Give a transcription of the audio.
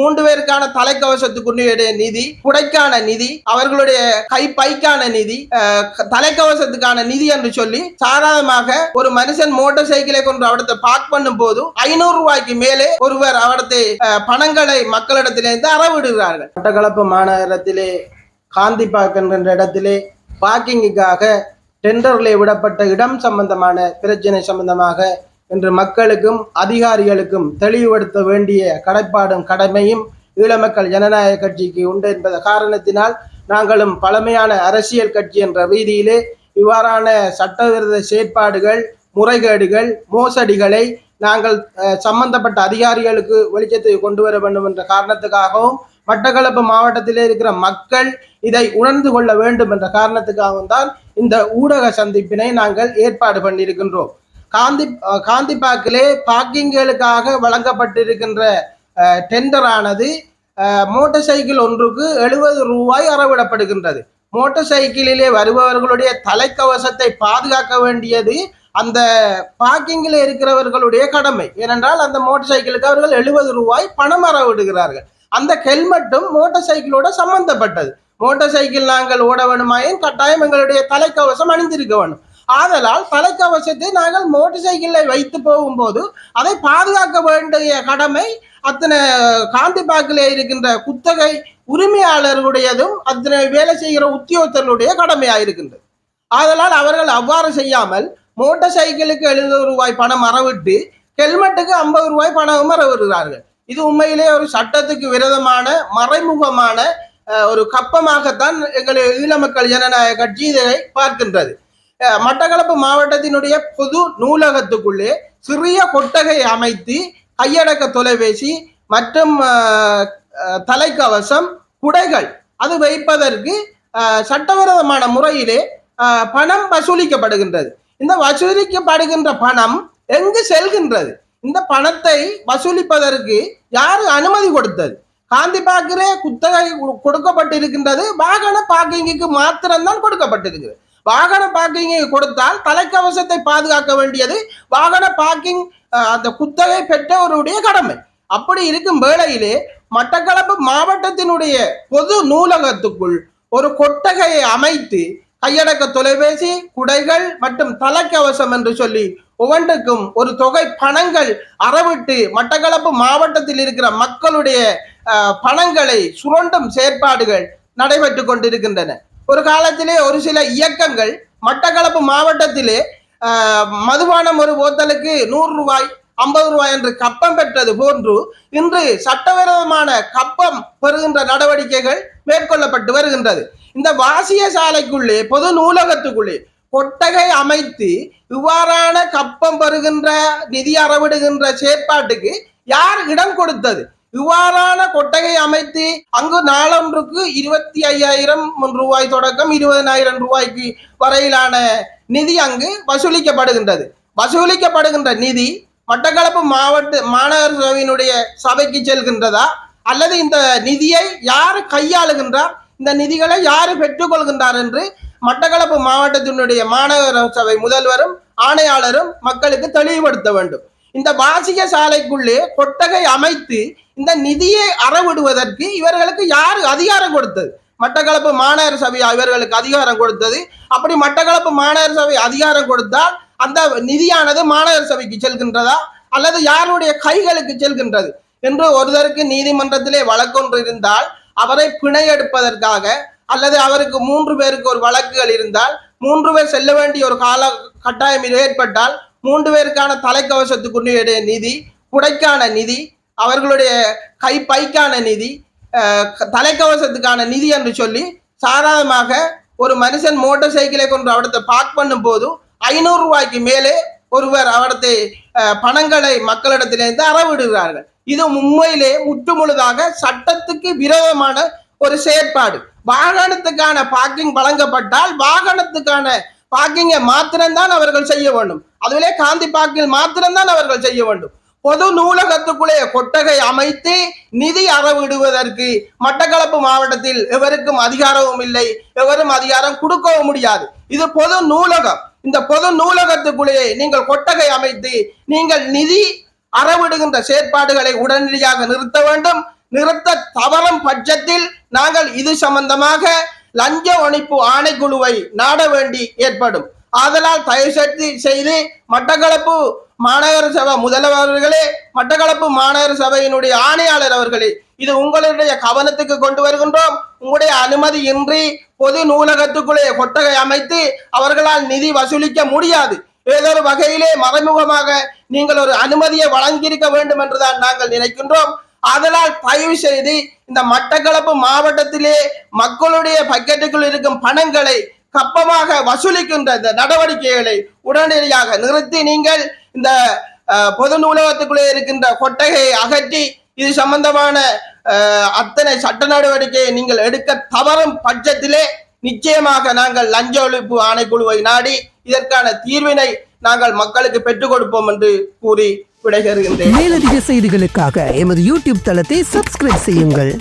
3 பேருக்கான தலைக்கவசத்துக்குரிய நிதி, குடைக்கான நிதி, அவர்களுடைய கைப்பைக்கான நிதி, தலைக்கவசத்துக்கான நிதி என்று சொல்லி சாதாரணமாக ஒரு மனுஷன் மோட்டார் சைக்கிளை கொண்டு அவடத்தை பார்க் பண்ணும் போது 500 ரூபாய்க்கு மேலே ஒருவர் அவடத்தை பணங்களை மக்களிடத்திலிருந்து அறவிடுகிறார்கள். மட்டக்களப்பு மாநகரத்திலே காந்தி பார்க் என்கின்ற இடத்திலே பார்க்கிங்குக்காக டெண்டரிலே விடப்பட்ட இடம் சம்பந்தமான பிரச்சனை சம்பந்தமாக இன்று மக்களுக்கும் அதிகாரிகளுக்கும் தெளிவுபடுத்த வேண்டிய கடப்பாடும் கடமையும் ஈழமக்கள் ஜனநாயக கட்சிக்கு உண்டு என்பத காரணத்தினால் நாங்களும் பழமையான அரசியல் கட்சி என்ற ரீதியிலே இவ்வாறான சட்டவிரோத செயற்பாடுகள், முறைகேடுகள், மோசடிகளை நாங்கள் சம்பந்தப்பட்ட அதிகாரிகளுக்கு வெளிச்சத்தை கொண்டு வர வேண்டும் என்ற காரணத்துக்காகவும் மட்டக்களப்பு மாவட்டத்திலே இருக்கிற மக்கள் இதை உணர்ந்து கொள்ள வேண்டும் என்ற காரணத்துக்காகவும் தான் இந்த ஊடக சந்திப்பினை நாங்கள் ஏற்பாடு பண்ணியிருக்கின்றோம். காந்தி பார்க்கிலே பார்க்கிங்களுக்காக வழங்கப்பட்டிருக்கின்ற டெண்டரானது மோட்டார் சைக்கிள் ஒன்றுக்கு 70 ரூபாய் அறவிடப்படுகின்றது. மோட்டார் சைக்கிளிலே வருபவர்களுடைய தலைக்கவசத்தை பாதுகாக்க வேண்டியது அந்த பார்க்கிங்கில் இருக்கிறவர்களுடைய கடமை. ஏனென்றால் அந்த மோட்டார் சைக்கிளுக்கு அவர்கள் 70 ரூபாய் பணம் அறவிடுகிறார்கள். அந்த ஹெல்மெட்டும் மோட்டார் சைக்கிளோட சம்பந்தப்பட்டது. மோட்டார் சைக்கிள் நாங்கள் ஓட வேணுமாயின் கட்டாயம் எங்களுடைய தலைக்கவசம் அணிந்திருக்க வேண்டும். ஆதலால் தலைக்கவசத்தை நாங்கள் மோட்டார் சைக்கிளை வைத்து போகும்போது அதை பாதுகாக்க வேண்டிய கடமை அத்தனை காந்தி பார்க்கிலே இருக்கின்ற குத்தகை உரிமையாளர்களுடையதும் அத்தனை வேலை செய்கிற உத்தியோகத்தர்களுடைய கடமையாக இருக்கின்றது. ஆதலால் அவர்கள் அவ்வாறு செய்யாமல் மோட்டார் சைக்கிளுக்கு 70 ரூபாய் பணம் அறவிட்டு ஹெல்மெட்டுக்கு 50 ரூபாய் பணம் அறவிடுகிறார்கள். இது உண்மையிலே ஒரு சட்டத்துக்கு விரோதமான மறைமுகமான ஒரு கப்பமாகத்தான் எங்கள் ஈழமக்கள் ஜனநாயக கட்சி இதை பார்க்கின்றது. மட்டக்களப்பு மாவட்டத்தினுடைய பொது நூலகத்துக்குள்ளே சிறிய கொட்டகை அமைத்து கையடக்க தொலைபேசி மற்றும் தலைக்கவசம், குடைகள் அது வைப்பதற்கு சட்டவிரோதமான முறையிலே பணம் வசூலிக்கப்படுகின்றது. இந்த வசூலிக்கப்படுகின்ற பணம் எங்கு செல்கின்றது? இந்த பணத்தை வசூலிப்பதற்கு யாரு அனுமதி கொடுத்தது? காந்தி பார்க்கிலே குத்தகை கொடுக்கப்பட்டிருக்கின்றது. வாகன பார்க்கிங்குக்கு மாத்திரம்தான் கொடுக்கப்பட்டிருக்கிறது. வாகன பார்க்கிங்கை கொடுத்தால் தலைக்கவசத்தை பாதுகாக்க வேண்டியது வாகன பார்க்கிங் அந்த குத்தகை பெற்றவருடைய கடமை. அப்படி இருக்கும் வேளையிலே மட்டக்களப்பு மாவட்டத்தினுடைய பொது நூலகத்துக்குள் ஒரு கொட்டகையை அமைத்து கையடக்க தொலைபேசி, குடைகள் மற்றும் தலைக்கவசம் என்று சொல்லி ஒவ்வொன்றுக்கும் ஒரு தொகை பணங்கள் அறவிட்டு மட்டக்களப்பு மாவட்டத்தில் இருக்கிற மக்களுடைய பணங்களை சுரண்டும் செயற்பாடுகள் நடைபெற்று கொண்டிருக்கின்றன. ஒரு காலத்திலே ஒரு சில இயக்கங்கள் மட்டக்களப்பு மாவட்டத்திலே மதுபானம் ஒரு போத்தலுக்கு 100 ரூபாய் 50 ரூபாய் என்று கப்பம் பெற்றது போன்று இன்று சட்டவிரோதமான கப்பம் பெறுகின்ற நடவடிக்கைகள் மேற்கொள்ளப்பட்டு வருகின்றது. இந்த வாசிய சாலைக்குள்ளே பொது நூலகத்துக்குள்ளே கொட்டகை அமைத்து இவ்வாறான கப்பம் பெறுகின்ற நிதி அறவிடுகின்ற செயற்பாட்டுக்கு யார் இடம் கொடுத்தது? இவ்வாறான கொட்டகை அமைத்து அங்கு நாளொன்றுக்கு 25,000 ரூபாய் தொடக்கம் 20,000 ரூபாய்க்கு வரையிலான நிதி அங்கு வசூலிக்கப்படுகின்றது. வசூலிக்கப்படுகின்ற நிதி மட்டக்களப்பு மாவட்ட மாநகர சபையினுடைய சபைக்கு செல்கின்றதா அல்லது இந்த நிதியை யார் கையாளுகின்றார், இந்த நிதிகளை யார் பெற்றுக்கொள்கின்றார் என்று மட்டக்களப்பு மாவட்டத்தினுடைய மாநகர சபை முதல்வரும் ஆணையாளரும் மக்களுக்கு தெளிவுபடுத்த வேண்டும். இந்த வாசிக சாலைக்குள்ளே கொட்டகை அமைத்து இந்த நிதியை அறவிடுவதற்கு இவர்களுக்கு யார் அதிகாரம் கொடுத்தது? மட்டக்களப்பு மாநகர சபை இவர்களுக்கு அதிகாரம் கொடுத்தது. அப்படி மட்டக்களப்பு மாநகர சபை அதிகாரம் கொடுத்தால் அந்த நிதியானது மாநகர சபைக்கு செல்கின்றதா அல்லது யாருடைய கைகளுக்கு செல்கின்றது என்று ஒருவருக்கு நீதிமன்றத்திலே வழக்கொன்று இருந்தால் அவரை பிணை எடுப்பதற்காக அல்லது அவருக்கு 3 பேருக்கு ஒரு வழக்குகள் இருந்தால் 3 பேர் செல்ல வேண்டிய ஒரு கால கட்டாயம் ஏற்பட்டால் 3 பேருக்கான தலைக்கவசத்துக்குரிய நிதி, குடைக்கான நிதி, அவர்களுடைய கைப்பைக்கான நிதி, தலைக்கவசத்துக்கான நிதி என்று சொல்லி சாதாரணமாக ஒரு மனுஷன் மோட்டார் சைக்கிளை கொண்டு அவடத்தை பார்க் பண்ணும் போது 500 ரூபாய்க்கு மேலே ஒருவர் அவடத்தை பணங்களை மக்களிடத்திலிருந்து அறவிடுகிறார்கள். இது உண்மையிலே முற்றுமுழுதாக சட்டத்துக்கு விரோதமான ஒரு செயற்பாடு. வாகனத்துக்கான பார்க்கிங் வழங்கப்பட்டால் வாகனத்துக்கான பார்க்கிங்கை மாத்திரம்தான் அவர்கள் செய்ய வேண்டும். அதுவே காந்தி பார்க்கில் மாத்திரம்தான் அவர்கள் செய்ய வேண்டும். பொது நூலகத்துக்குள்ளே கொட்டகை அமைத்து நிதி அறவிடுவதற்கு மட்டக்களப்பு மாவட்டத்தில் எவருக்கும் அதிகாரமும் இல்லை, எவரும் அதிகாரம் கொடுக்கவும் முடியாது. இது பொது நூலகம். இந்த பொது நூலகத்துக்குள்ளே நீங்கள் கொட்டகை அமைத்து நீங்கள் நிதி அறவிடுகின்ற செயற்பாடுகளை உடனடியாக நிறுத்த வேண்டும். நிறுத்த தவறும் பட்சத்தில் நாங்கள் இது சம்பந்தமாக லஞ்ச ஒழிப்பு ஆணைக்குழுவை நாட வேண்டி ஏற்படும். ஆதலால் தயவு செய்து மட்டக்களப்பு மாநகர சபை முதல்வர்களே, மட்டக்களப்பு மாநகர சபையினுடைய ஆணையாளர் அவர்களே, இது உங்களுடைய கவனத்துக்கு கொண்டு வருகின்றோம். உங்களுடைய அனுமதி இன்றி பொது நூலகத்துக்குள்ளே கொட்டகை அமைத்து அவர்களால் நிதி வசூலிக்க முடியாது. ஏதோ ஒரு வகையிலே மறைமுகமாக நீங்கள் ஒரு அனுமதியை வழங்கியிருக்க வேண்டும் என்றுதான் நாங்கள் நினைக்கின்றோம். அதனால் தயவு செய்து இந்த மட்டக்களப்பு மாவட்டத்திலே மக்களுடைய பக்கெட்டுக்குள் இருக்கும் பணங்களை கப்பமாக வசூலிக்கின்ற இந்த நடவடிக்கைகளை உடனடியாக நிறுத்தி நீங்கள் இந்த பொது நூலகத்துக்குள்ளே இருக்கின்ற கொட்டகையை அகற்றி இது சம்பந்தமான அத்தனை சட்ட நடவடிக்கையை நீங்கள் எடுக்க தவறும் பட்சத்திலே நிச்சயமாக நாங்கள் லஞ்ச ஒழிப்பு ஆணைக்குழுவை நாடி இதற்கான தீர்வினை நாங்கள் மக்களுக்கு பெற்றுக் கொடுப்போம் என்று கூறி விடைபெறுகின்றேன். மேலதிக செய்திகளுக்காக எமது யூடியூப் தளத்தை சப்ஸ்கிரைப் செய்யுங்கள்.